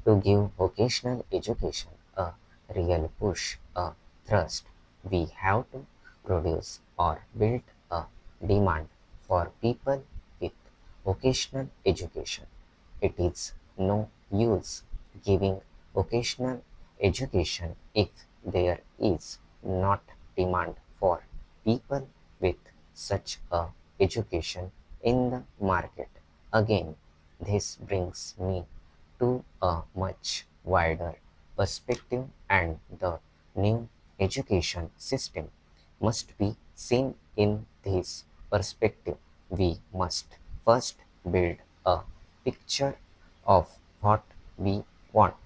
To give vocational education a real push, a thrust, we have to produce or build a demand for people with vocational education. It is no use giving vocational education if there is not demand for people with such a education in the market. Again, this brings me to a much wider perspective, and the new education system must be seen in this perspective. We must first build a picture of what we want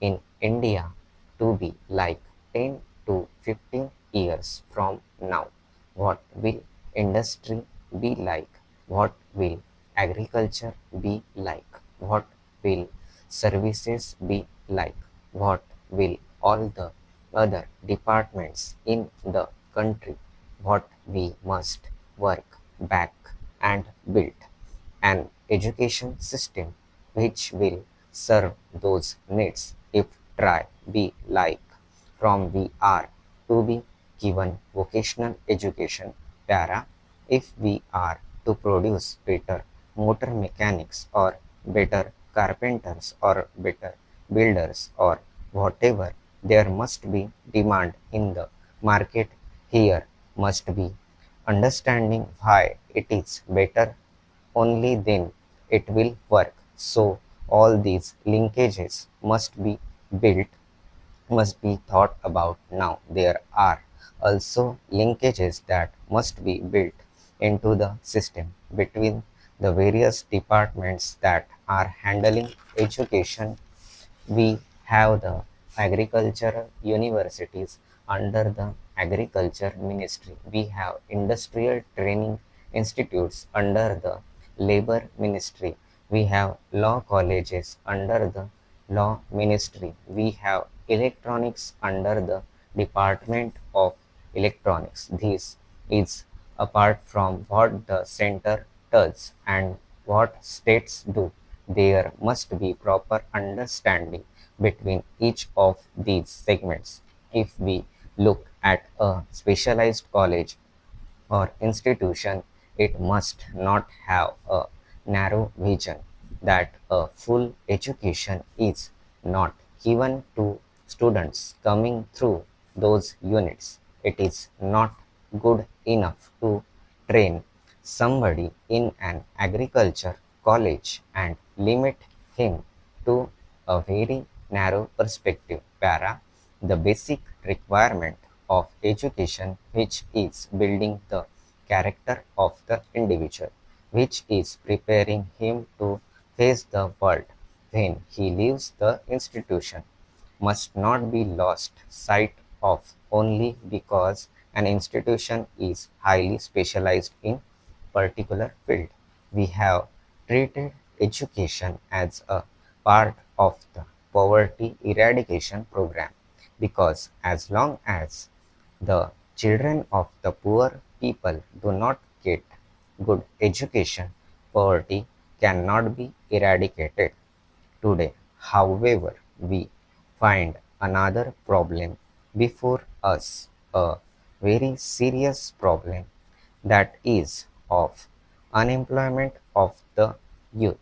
in India to be like 10 to 15 years from now. What will industry be like? What will agriculture be like? What will services be like? What will all the other departments in the country? What we must work back and build an education system which will serve those needs. If try be like from we are to be given vocational education para, if we are to produce better motor mechanics or better carpenters or better builders or whatever, there must be demand in the market. Here must be understanding why it is better, only then it will work. So all these linkages must be built, must be thought about now. There are also linkages that must be built into the system between the various departments that are handling education. We have the agricultural universities under the agriculture ministry. We have industrial training institutes under the labor ministry. We have law colleges under the law ministry. We have electronics under the department of electronics. This is apart from what the center does and what states do. There must be proper understanding between each of these segments. If we look at a specialized college or institution, it must not have a narrow vision that a full education is not given to students coming through those units. It is not good enough to train somebody in an agriculture college and limit him to a very narrow perspective. Para, the basic requirement of education, which is building the character of the individual, which is preparing him to face the world when he leaves the institution, must not be lost sight of only because an institution is highly specialized in particular field. We have treated education as a part of the poverty eradication program, because as long as the children of the poor people do not get good education, poverty cannot be eradicated. Today, however, we find another problem before us, a very serious problem, that is of unemployment of the youth.